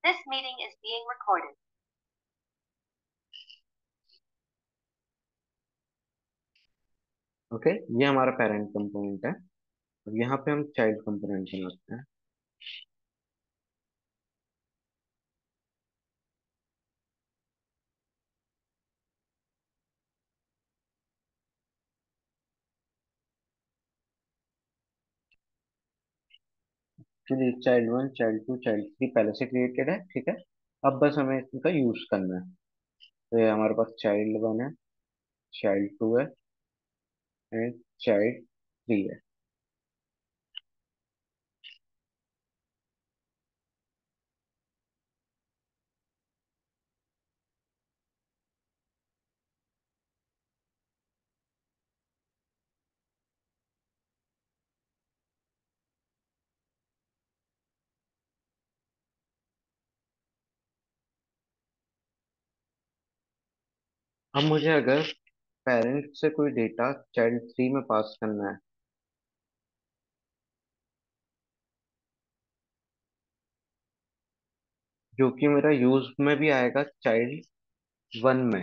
This meeting is being recorded. Okay, ये हमारा parent component है। और यहाँ पे हम चाइल्ड कंपोनेंट बनाते हैं। चलिए, child one, child two, child three पहले से क्रिएटेड है, ठीक है। अब बस हमें इनका यूज करना है। तो ये हमारे पास चाइल्ड वन है, चाइल्ड टू है एंड चाइल्ड थ्री है। अब मुझे अगर पेरेंट से कोई डेटा चाइल्ड थ्री में पास करना है, जो कि मेरा यूज में भी आएगा चाइल्ड वन में,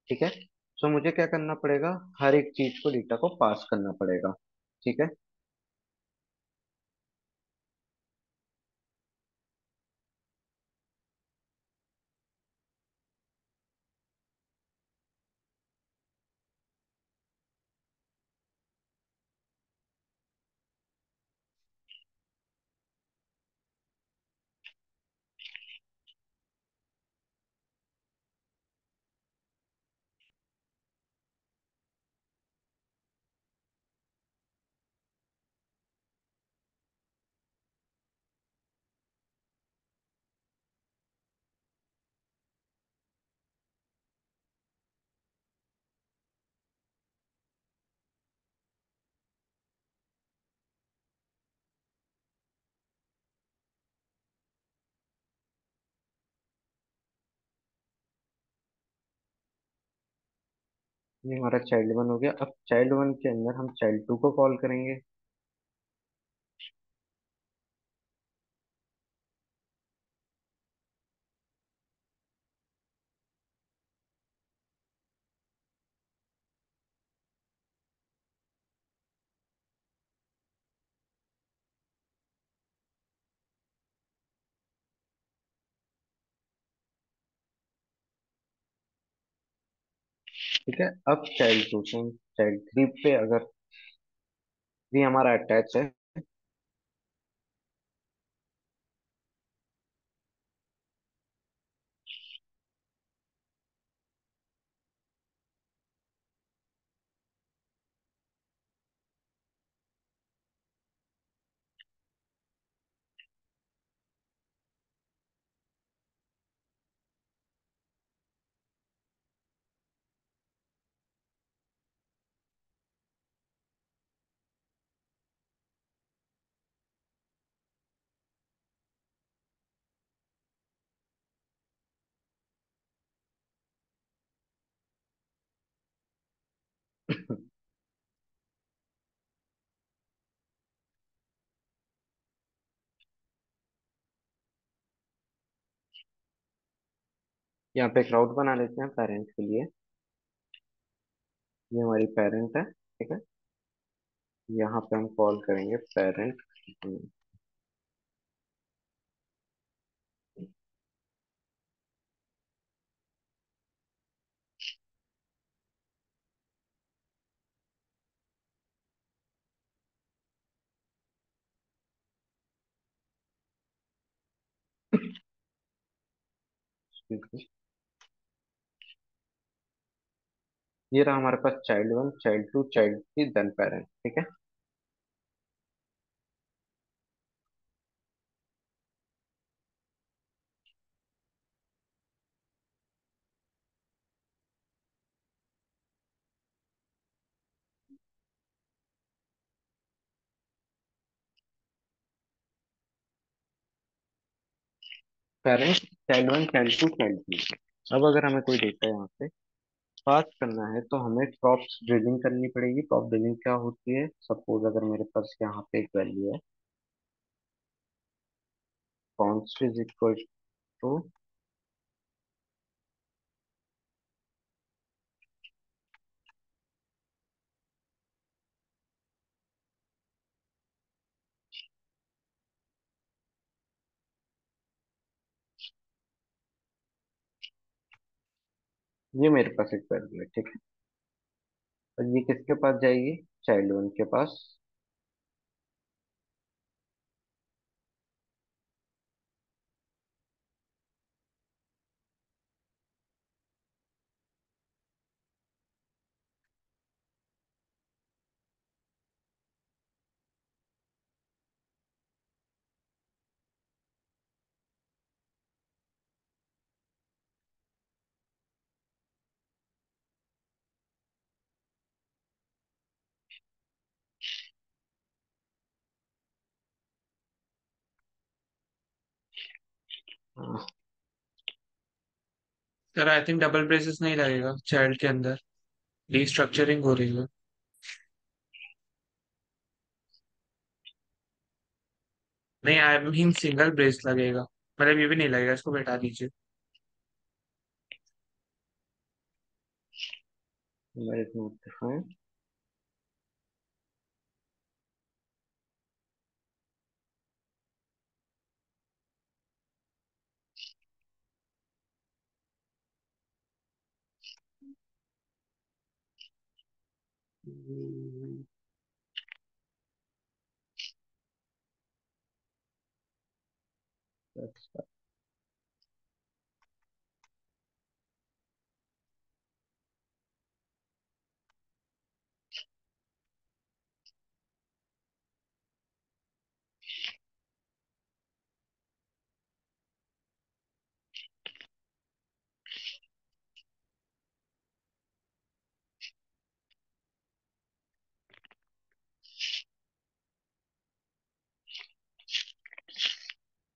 ठीक है। सो मुझे क्या करना पड़ेगा, हर एक चीज को डेटा को पास करना पड़ेगा, ठीक है। ये हमारा चाइल्ड वन हो गया। अब चाइल्ड वन के अंदर हम चाइल्ड टू को कॉल करेंगे। ठीक है, अब चाइल्ड टू से चाइल्ड थ्री पे अगर थ्री हमारा अटैच है, यहाँ पे एक राउट बना लेते हैं पेरेंट के लिए। ये हमारी पेरेंट है, ठीक है। यहाँ पे हम कॉल करेंगे पेरेंट। ये रहा हमारे पास child one, child two, child three, then parent, ठीक है। Parent, child one, child two, child three. अब अगर हमें कोई डेटा यहाँ पे पास करना है तो हमें प्रॉप्स ड्रिलिंग करनी पड़ेगी। प्रॉप ड्रिलिंग क्या होती है, सपोज अगर मेरे पास यहाँ पे एक वैल्यू है कॉन्स्ट इज इक्वल टू, ये मेरे पास एक वैल्यू है, ठीक है। और ये किसके पास जाएगी, चाइल्ड वन के पास। हाँ, sir I think double braces नहीं लगेगा चाइल्ड के अंदर, रीस्ट्रक्चरिंग हो रही है। नहीं, आई मीन सिंगल ब्रेस लगेगा, मतलब ये भी नहीं लगेगा, इसको बैठा दीजिए। मेरे नोट डिफाइन।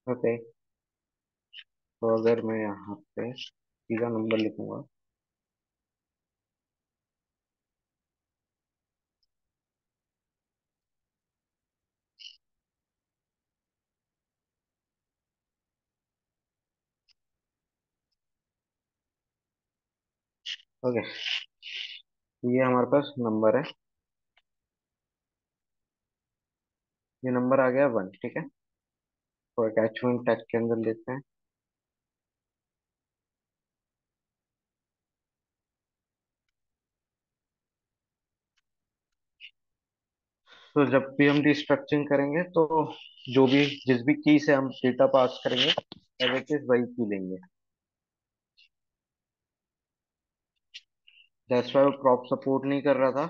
ओके, तो अगर मैं यहाँ पे सीधा नंबर लिखूंगा, ओके, तो ये हमारे पास नंबर है, ये नंबर आ गया वन, ठीक है। तो अटैचमेंट टैग के अंदर लेते हैं। तो जब भी हम डिस्ट्रक्चरिंग करेंगे तो जो भी जिस भी की से हम डेटा पास करेंगे एज इट इज वही की लेंगे। दैट्स वाई वो प्रॉप सपोर्ट नहीं कर रहा था,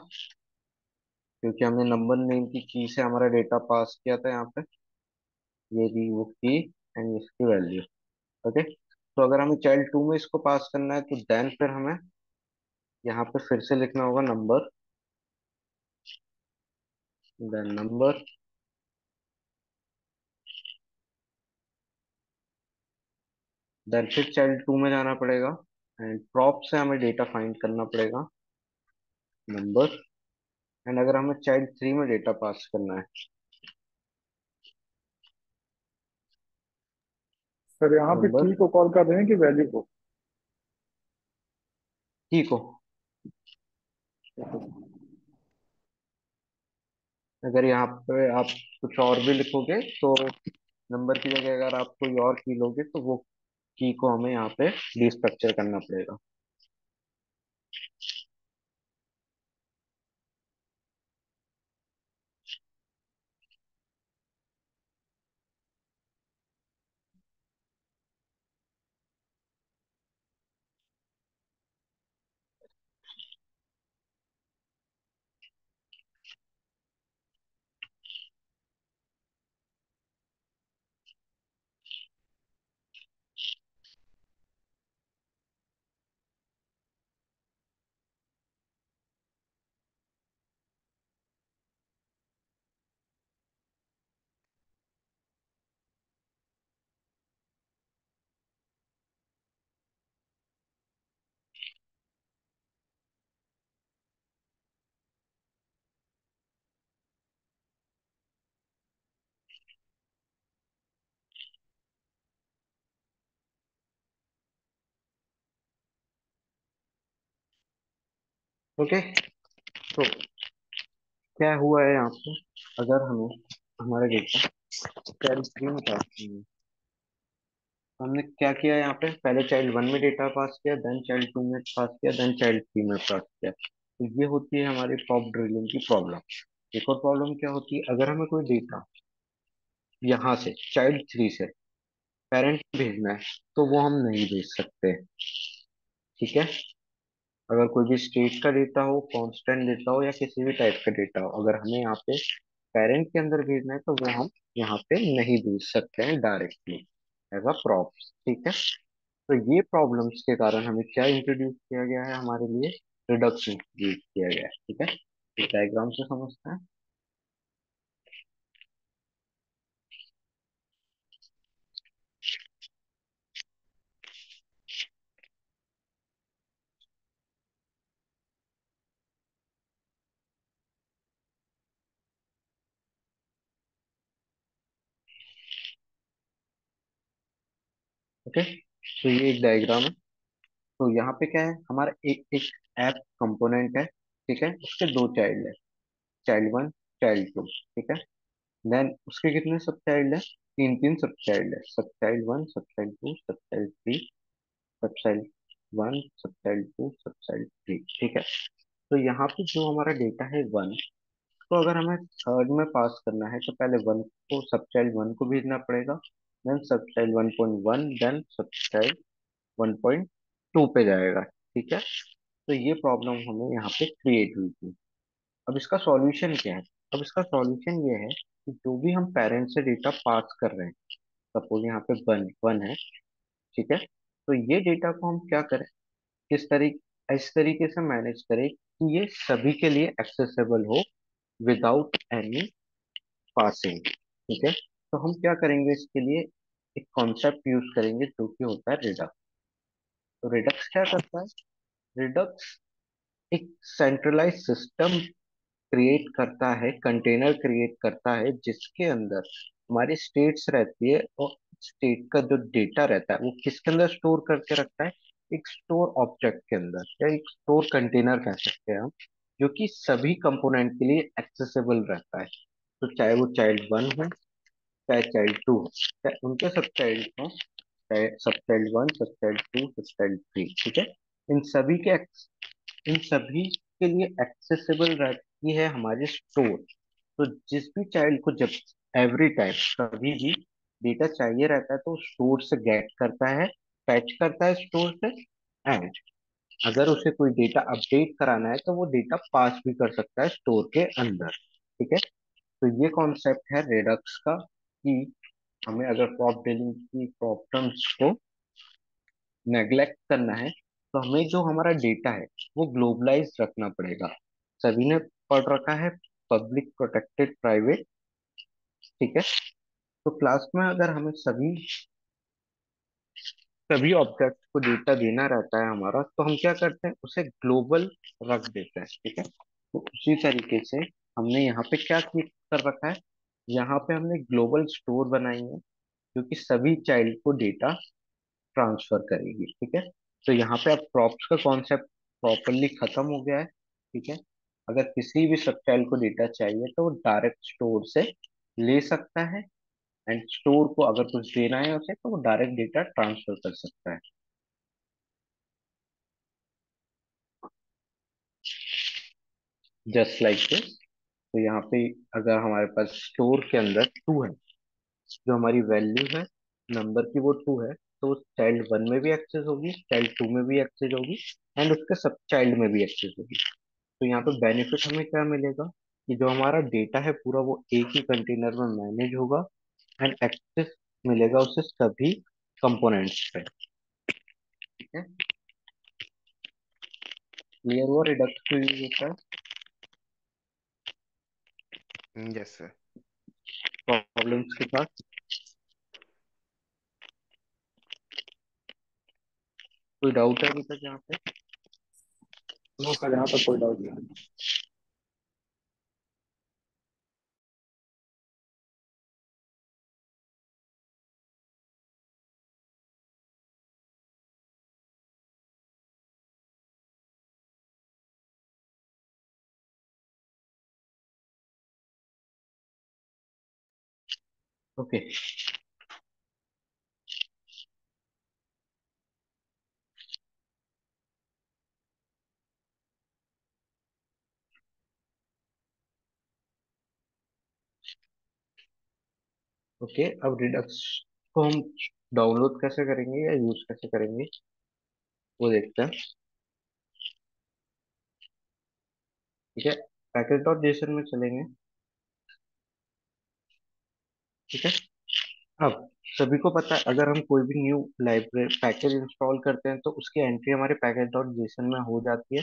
क्योंकि हमने नंबर नेम की से हमारा डेटा पास किया था यहाँ पे। ये दी वो की एंड इसकी वैल्यू। ओके, तो अगर हमें चाइल्ड टू में इसको पास करना है तो देन फिर हमें यहाँ पे फिर से लिखना होगा नंबर, देन नंबर, देन फिर चाइल्ड टू में जाना पड़ेगा एंड प्रॉप से हमें डेटा फाइंड करना पड़ेगा, नंबर। एंड अगर हमें चाइल्ड थ्री में डेटा पास करना है, सर यहाँ पे नंबर की को कॉल कर रहे हैं कि वैल्यू को? की को। अगर यहाँ पे आप कुछ और भी लिखोगे तो नंबर की जगह अगर आप कोई और की लोगे तो वो की को हमें यहाँ पे डिस्ट्रक्चर करना पड़ेगा। ओके। तो क्या हुआ है यहाँ पे, अगर हमें हमारा डेटा चाइल्ड 3 में पास करना है, तो हमने क्या किया यहाँ पे, पहले चाइल्ड 1 में डेटा पास किया, देन चाइल्ड 2 में पास किया, देन चाइल्ड 3 में पास किया। तो ये होती है हमारी पॉप ड्रिलिंग की प्रॉब्लम। एक और प्रॉब्लम क्या होती है, अगर हमें कोई डेटा यहाँ से चाइल्ड 3 से पेरेंट भेजना है तो वो हम नहीं भेज सकते। ठीक है। अगर कोई भी स्टेट का डेटा हो, कांस्टेंट डेटा हो, या किसी भी टाइप का डेटा हो, अगर हमें यहाँ पे पेरेंट के अंदर भेजना है तो वो हम यहाँ पे नहीं भेज सकते हैं डायरेक्टली एज अ प्रॉप्स। ठीक है। तो ये प्रॉब्लम्स के कारण हमें क्या इंट्रोड्यूस किया गया है, हमारे लिए रिडक्स इंट्रोड्यूस किया गया है। ठीक है। तो डायग्राम से समझते हैं। ओके। तो ये एक डायग्राम है। तो यहाँ पे क्या है, हमारा एक एक ऐप कंपोनेंट है। ठीक है। उसके दो चाइल्ड है, चाइल्ड 1, चाइल्ड 2। ठीक है। देन उसके कितने सब चाइल्ड है, तीन तीन सब चाइल्ड है, सब चाइल्ड 1, सब चाइल्ड 2, सब चाइल्ड 3, सब चाइल्ड 1, सब चाइल्ड 2, सब चाइल्ड 3। ठीक है। तो यहाँ पे जो हमारा डेटा है 1, तो अगर हमें थर्ड में पास करना है तो पहले 1 को, सब चाइल्ड 1 को भेजना पड़ेगा, देन सब चाइल्ड 1.1, देन सब चाइल्ड 1.2 पे जाएगा। ठीक है। तो ये प्रॉब्लम हमें यहाँ पे क्रिएट हुई थी। अब इसका सॉल्यूशन क्या है, अब इसका सॉल्यूशन ये है कि जो भी हम पेरेंट्स से डेटा पास कर रहे हैं, सपोज यहाँ पे वन वन है। ठीक है। तो ये डेटा को हम क्या करें, किस तरीके, इस तरीके से मैनेज करें कि ये सभी के लिए एक्सेसिबल हो विदाउट एनी पासिंग। ठीक है। तो हम क्या करेंगे, इसके लिए एक कॉन्सेप्ट यूज करेंगे जो कि होता है रिडक्स। तो रिडक्स क्या करता है, रिडक्स एक सेंट्रलाइज सिस्टम क्रिएट करता है, कंटेनर क्रिएट करता है जिसके अंदर हमारी स्टेट्स रहती है, और स्टेट का जो डेटा रहता है वो किसके अंदर स्टोर करके रखता है, एक स्टोर ऑब्जेक्ट के अंदर, या एक स्टोर कंटेनर कह सकते हैं हम, जो कि सभी कंपोनेंट के लिए एक्सेसिबल रहता है। तो चाहे वो चाइल्ड 1 हो, चाहे चाइल्ड 2 हो, चाहे उनके सब चाइल्ड हो, चाहे सब चाइल्ड 1, सब चाइल्ड 2, सब चाइल्ड 3। ठीक है। इन सभी के इन सभी के लिए एक्सेसिबल रहती है हमारी स्टोर। तो जिस भी चाइल्ड को जब एवरी टाइम कभी भी डेटा चाहिए रहता है तो स्टोर से गेट करता है, फैच करता है स्टोर से, एंड अगर उसे कोई डेटा अपडेट कराना है तो वो डेटा पास भी कर सकता है स्टोर के अंदर। ठीक है। तो ये कॉन्सेप्ट है रेडक्स का, कि हमें अगर प्रॉप डीलिंग की प्रॉब्लम्स को नेग्लेक्ट करना है तो हमें जो हमारा डेटा है वो ग्लोबलाइज रखना पड़ेगा। सभी ने पढ़ रखा है पब्लिक प्रोटेक्टेड प्राइवेट। ठीक है। तो क्लास में अगर हमें सभी सभी ऑब्जेक्ट को डेटा देना रहता है हमारा, तो हम क्या करते हैं, उसे ग्लोबल रख देते हैं। ठीक है। तो उसी तरीके से हमने यहाँ पे क्या कर रखा है, यहाँ पे हमने ग्लोबल स्टोर बनाई है जो कि सभी चाइल्ड को डेटा ट्रांसफर करेगी। ठीक है। तो यहाँ पे अब प्रॉप्स का कॉन्सेप्ट प्रॉपरली खत्म हो गया है। ठीक है। अगर किसी भी सब चाइल्ड को डेटा चाहिए तो वो डायरेक्ट स्टोर से ले सकता है, एंड स्टोर को अगर कुछ देना है उसे तो वो डायरेक्ट डेटा ट्रांसफर कर सकता है। Just like this. तो यहाँ पे अगर हमारे पास स्टोर के अंदर 2 है, जो हमारी वैल्यू है नंबर की वो 2 है, तो चाइल्ड 1 में भी एक्सेस होगी, चाइल्ड 2 में भी एक्सेस होगी, एंड उसके सब चाइल्ड में भी एक्सेस होगी। तो यहाँ पे बेनिफिट हमें क्या मिलेगा, कि जो हमारा डेटा है पूरा वो एक ही कंटेनर में मैनेज होगा, एंड एक्सेस मिलेगा उसे सभी कंपोनेंट्स पे। ठीक है। क्लियर हुआ रिडक्स क्यों यूज होता है। Yes sir. प्रॉब्लम्स के साथ कोई डाउट है अभी तक यहाँ पे। नो सर, यहाँ पर कोई डाउट नहीं। ओके। ओके, अब रिडक्स को हम डाउनलोड कैसे करेंगे या यूज कैसे करेंगे वो देखते हैं। ठीक है, पैकेज डॉट जेसन में चलेंगे। ठीक है, अब सभी को पता है अगर हम कोई भी न्यू लाइब्रेरी पैकेज इंस्टॉल करते हैं तो उसकी एंट्री हमारे पैकेज डॉट जेसन में हो जाती है।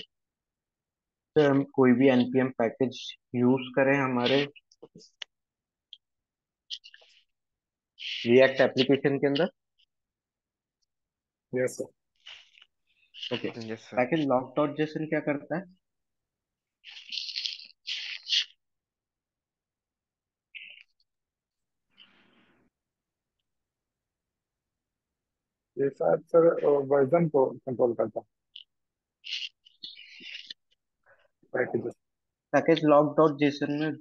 तो हम कोई भी npm पैकेज यूज करें हमारे रिएक्ट एप्लीकेशन के अंदर। Yes sir. Okay, yes sir. Package log dot JSON क्या करता है? ये शायद सर वर्जन को कंट्रोल करता package. Package log dot JSON में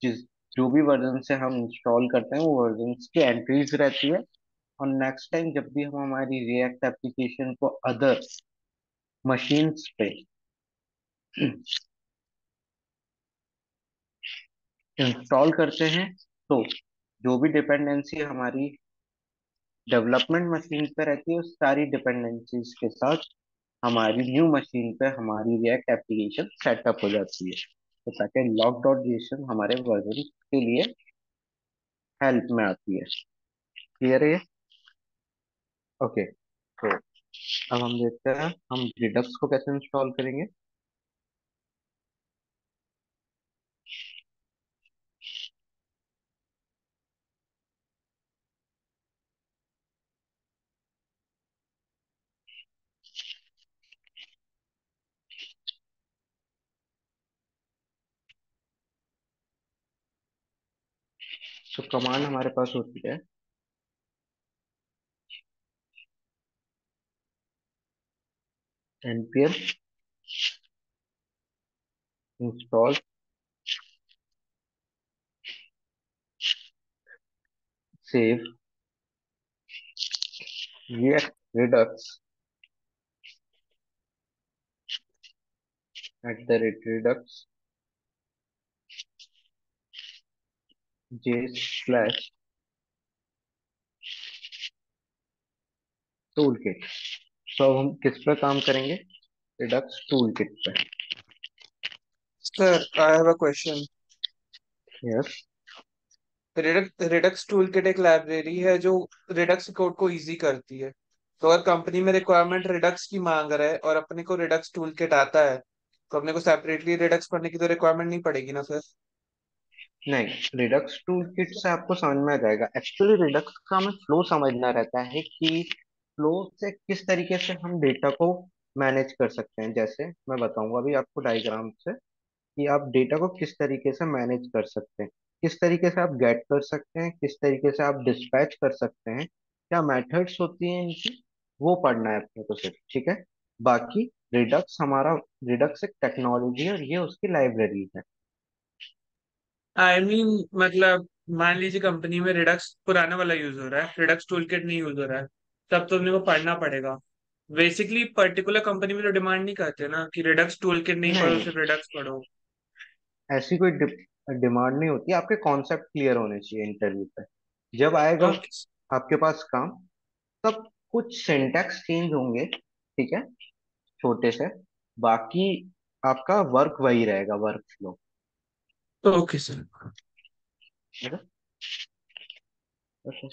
जिस जो भी वर्जन से हम इंस्टॉल करते हैं वो वर्जन की एंट्रीज रहती है। और नेक्स्ट टाइम जब भी हम हमारी रिएक्ट एप्लीकेशन को अदर मशीन्स पे इंस्टॉल करते हैं तो जो भी डिपेंडेंसी हमारी डेवलपमेंट मशीन पे रहती है उस सारी डिपेंडेंसीज के साथ हमारी न्यू मशीन पे हमारी रिएक्ट एप्लीकेशन सेटअप हो जाती है। तो ताकि लॉग डॉट जेसन हमारे वर्जन के लिए हेल्प में आती है। क्लियर है ये? ओके, तो अब हम देखते हैं हम रिडक्स को कैसे इंस्टॉल करेंगे। तो कमांड हमारे पास होती है npm install save react redux @redux j slash toolkit। तो अब हम किस पर काम करेंगे? रिडक्स टूलकिट पे। Sir I have a question. Yes. Redux toolkit एक लाइब्रेरी है जो रिडक्स कोड को इजी करती है। तो अगर कंपनी में रिक्वायरमेंट रिडक्स की मांग रहा है और अपने को रिडक्स टूलकिट आता है तो अपने को सेपरेटली रिडक्स पढ़ने की तो रिक्वायरमेंट नहीं पड़ेगी ना सर। नहीं, रिडक्स टूलकिट से आपको समझ में आ जाएगा। एक्चुअली रिडक्स का हमें फ्लो समझना रहता है कि फ्लो से किस तरीके से हम डेटा को मैनेज कर सकते हैं। जैसे मैं बताऊंगा अभी आपको डायग्राम से कि आप डेटा को किस तरीके से मैनेज कर सकते हैं, किस तरीके से आप गेट कर सकते हैं, किस तरीके से आप डिस्पैच कर सकते हैं, क्या मेथड्स होती हैं इनकी, वो पढ़ना है अपने को सिर्फ। ठीक है, बाकी रिडक्स एक टेक्नोलॉजी है और ये उसकी लाइब्रेरी है। आई मीन मतलब मान लीजिए कंपनी में रिडक्स पुराना वाला यूज हो रहा है, रिडक्स टूलकिट नहीं यूज हो रहा है, तब तो अपने को पढ़ना पड़ेगा। बेसिकली पर्टिकुलर कंपनी में तो डिमांड नहीं करते ना कि रिडक्स टूलकिट नहीं पढ़ो नहीं, सिर्फ रिडक्स पढ़ो। ऐसी कोई डिमांड नहीं होती। आपके कॉन्सेप्ट क्लियर होने चाहिए इंटरव्यू पे। जब आएगा ओके। आपके पास काम, तब कुछ सिंटैक्स चेंज होंगे, ठीक है, छोटे से। बाकी आपका वर्क वही रहेगा, वर्क फ्लो। Okay sir. ठीक है। Okay.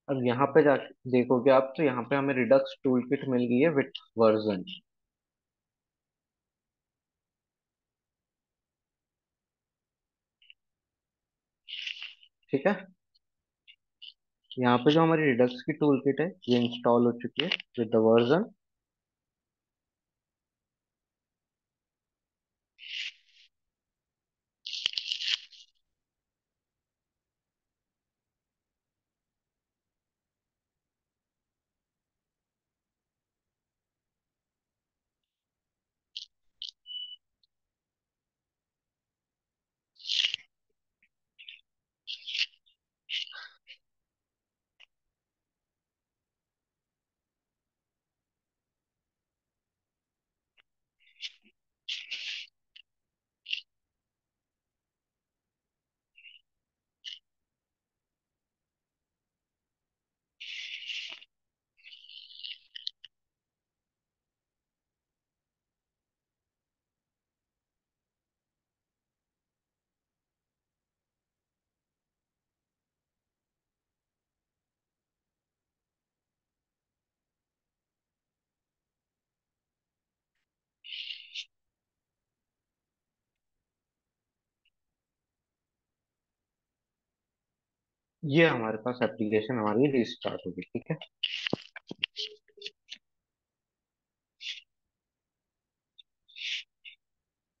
अब यहाँ पे जाके देखोगे आप तो यहाँ पे हमें रिडक्स टूलकिट मिल गई है विथ वर्जन। ठीक है, यहाँ पे जो हमारी रिडक्स की टूलकिट है ये इंस्टॉल हो चुकी है विद द वर्जन। ये हमारे पास एप्लीकेशन हमारी रिस्टार्ट होगी, ठीक है।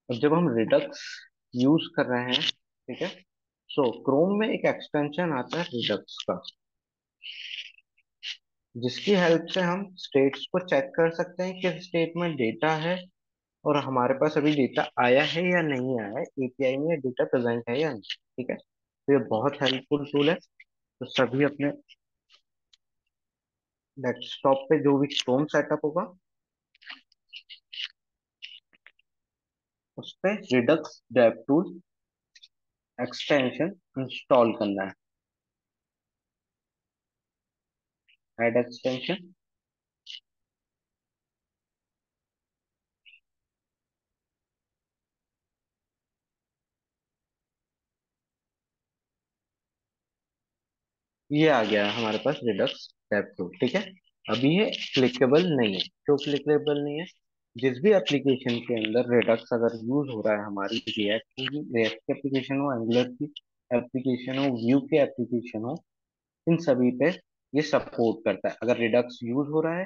अब जब हम रिडक्स यूज कर रहे हैं, ठीक है, सो क्रोम में एक एक्सटेंशन आता है रिडक्स का, जिसकी हेल्प से हम स्टेट्स को चेक कर सकते हैं किस स्टेट में डेटा है, और हमारे पास अभी डेटा आया है या नहीं आया है, एपीआई में डेटा प्रेजेंट है या नहीं, ठीक है। तो ये बहुत हेल्पफुल टूल है। तो सभी अपने डेस्कटॉप पे जो भी क्रोम सेटअप होगा उस पे Redux dev tool extension install करना है। Add extension. ये आ गया है हमारे पास रिडक्स टैब टूल, ठीक है। अभी ये क्लिकेबल नहीं है। क्यों क्लिकेबल नहीं है? जिस भी एप्लीकेशन के अंदर रिडक्स अगर यूज हो रहा है, हमारी रिएक्ट की एप्लीकेशन हो, एंगुलर की एप्लीकेशन हो, व्यू की एप्लीकेशन हो, इन सभी पे ये सपोर्ट करता है। अगर रिडक्स यूज हो रहा है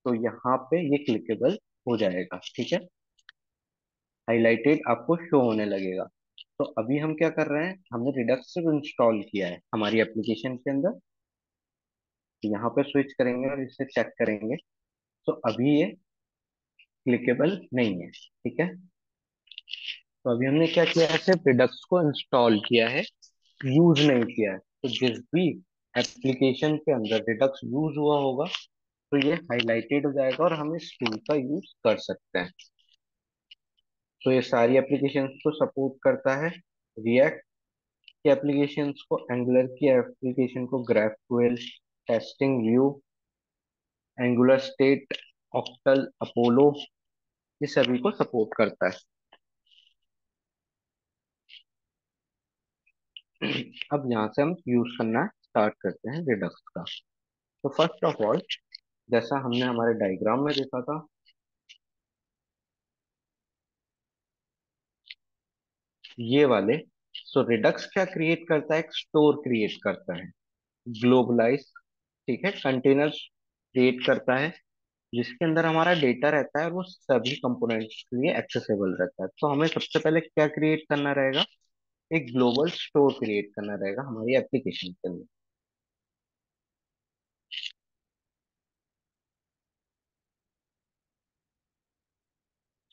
तो यहाँ पे ये क्लिकेबल हो जाएगा, ठीक है। हाईलाइटेड आपको शो होने लगेगा। तो अभी हम क्या कर रहे हैं, हमने रिडक्स इंस्टॉल किया है हमारी एप्लीकेशन के अंदर। तो यहाँ पे स्विच करेंगे और इसे चेक करेंगे। तो अभी ये क्लिकेबल नहीं है, ठीक है। तो अभी हमने क्या किया है, सिर्फ रिडक्स को इंस्टॉल किया है, यूज नहीं किया है। तो जिस भी एप्लीकेशन के अंदर रिडक्स यूज हुआ होगा तो ये हाईलाइटेड हो जाएगा और हम इस टूल का यूज कर सकते हैं। तो ये सारी एप्लीकेशंस को सपोर्ट करता है। रिएक्ट की एप्लीकेशंस को, एंगुलर की एप्लीकेशन को, GraphQL, testing view, angular state, octal, Apollo, ये सभी को सपोर्ट करता है। अब यहाँ से हम यूज करना स्टार्ट करते हैं रिडक्स का। तो फर्स्ट ऑफ ऑल, जैसा हमने हमारे डायग्राम में देखा था, ये वाले, सो रिडक्स क्या क्रिएट करता है, एक स्टोर क्रिएट करता है, ग्लोबलाइज, ठीक है, कंटेनर्स क्रिएट करता है, जिसके अंदर हमारा डेटा रहता है और वो सभी कंपोनेंट्स के लिए एक्सेसिबल रहता है। तो हमें सबसे पहले क्या क्रिएट करना रहेगा, एक ग्लोबल स्टोर क्रिएट करना रहेगा हमारी एप्लीकेशन के अंदर।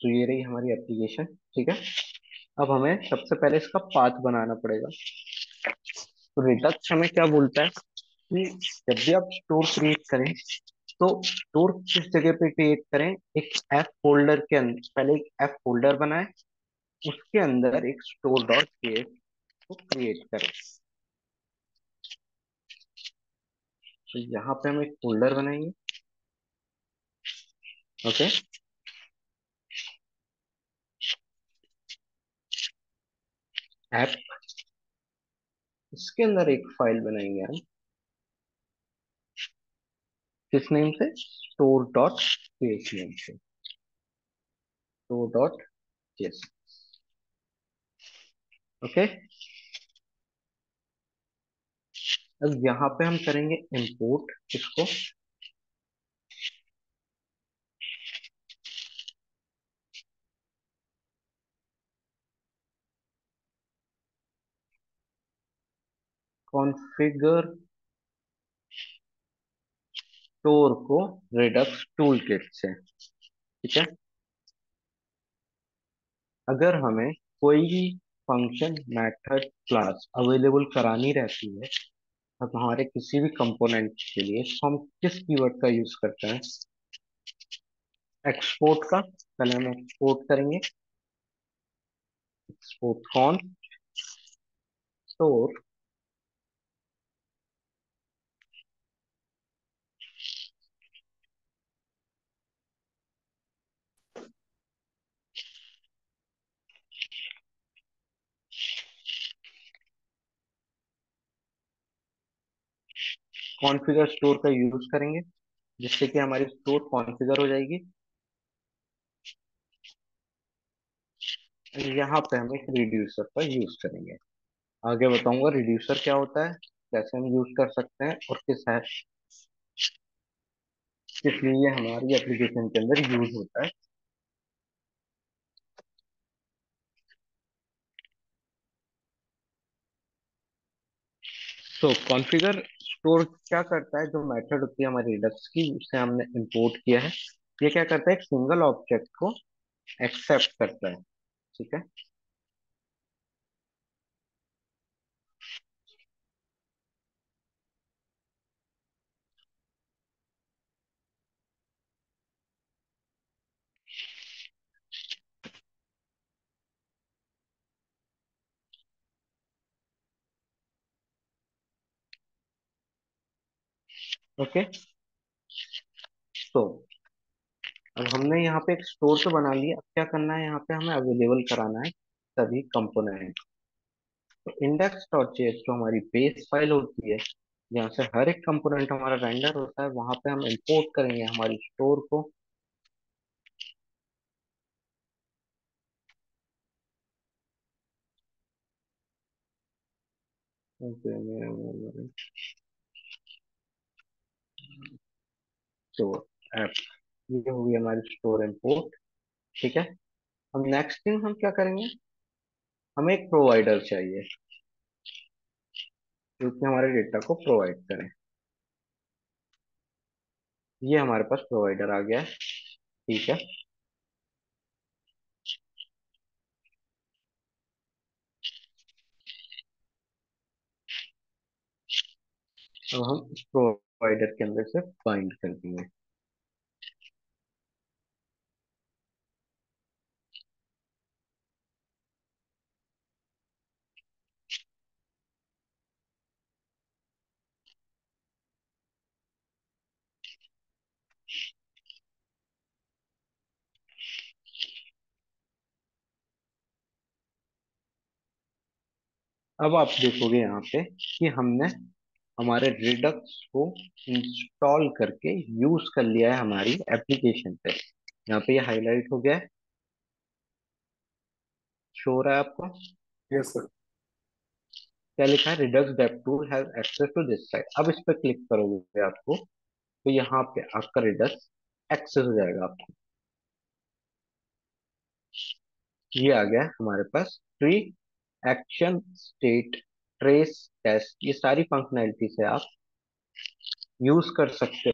तो ये रही हमारी एप्लीकेशन, ठीक है। अब हमें सबसे पहले इसका पाथ बनाना पड़ेगा। तो रिडक्स हमें क्या बोलता है कि जब भी आप स्टोर क्रिएट करें तो स्टोर किस जगह पे क्रिएट करें, एक एफ फोल्डर के अंदर, पहले एक एफ फोल्डर बनाएं, उसके अंदर एक स्टोर डॉट क्रिएट को क्रिएट करें। तो यहाँ पे हम एक फोल्डर बनाएंगे, ओके। ऐप, इसके अंदर एक फाइल बनाएंगे हम, किस नेम से, स्टोर डॉट जेएस नेम से, स्टोर डॉट जेएस, ओके। अब यहाँ पे हम करेंगे इंपोर्ट इसको, कॉन्फ़िगर स्टोर को रिडक्स टूल किट से, ठीक है। अगर हमें कोई भी फंक्शन, मेथड, क्लास अवेलेबल करानी रहती है अब हमारे किसी भी कंपोनेंट के लिए, तो हम किस कीवर्ड का यूज करते हैं, एक्सपोर्ट का। पहले हम एक्सपोर्ट करेंगे, export con store, configure store का यूज करेंगे, जिससे कि हमारी स्टोर कॉन्फ़िगर हो जाएगी। यहाँ पे हम एक रिड्यूसर का यूज करेंगे। आगे बताऊंगा रिड्यूसर क्या होता है। कैसे हम यूज कर सकते हैं और किस लिए ये हमारी एप्लीकेशन के अंदर यूज होता है। तो कॉन्फ़िगर स्टोर क्या करता है, जो मेथड होती है हमारी रिडक्स की, उसे हमने इंपोर्ट किया है। ये क्या करता है, एक सिंगल ऑब्जेक्ट को एक्सेप्ट करता है। ठीक है। ओके। तो अब हमने यहाँ पे एक स्टोर तो बना लिया, अब क्या करना है, यहाँ पे हमें अवेलेबल कराना है सभी कंपोनेंट। तो इंडेक्स डॉट जेएस जो हमारी बेस फाइल होती है, जहाँ से हर एक कंपोनेंट हमारा रेंडर होता है, वहां पे हम इंपोर्ट करेंगे हमारी स्टोर को। स्टोर ऐप, ये होगी हमारी स्टोर इंपोर्ट। ठीक है। अब नेक्स्ट थिंग हम क्या करेंगे, हमें एक प्रोवाइडर चाहिए जो कि हमारे डेटा को प्रोवाइड करे। ये हमारे पास प्रोवाइडर आ गया है। ठीक है। अब हम इस प्रोवाइडर के अंदर से बाइंड कर देंगे। अब आप देखोगे यहाँ पे कि हमने हमारे रिडक्स को इंस्टॉल करके यूज कर लिया है हमारी एप्लीकेशन पे। यहाँ पे ये हाईलाइट हो गया है, शो हो रहा है आपको। Yes sir. क्या लिखा है, Redux dev tool has access to this site. अब इस पर क्लिक करोगे आपको, तो यहाँ पे आपका रिडक्स एक्सेस हो जाएगा आपको। ये आ गया हमारे पास tree, action, state, trace, test, ये सारी फंक्शनैलिटी से आप यूज कर सकते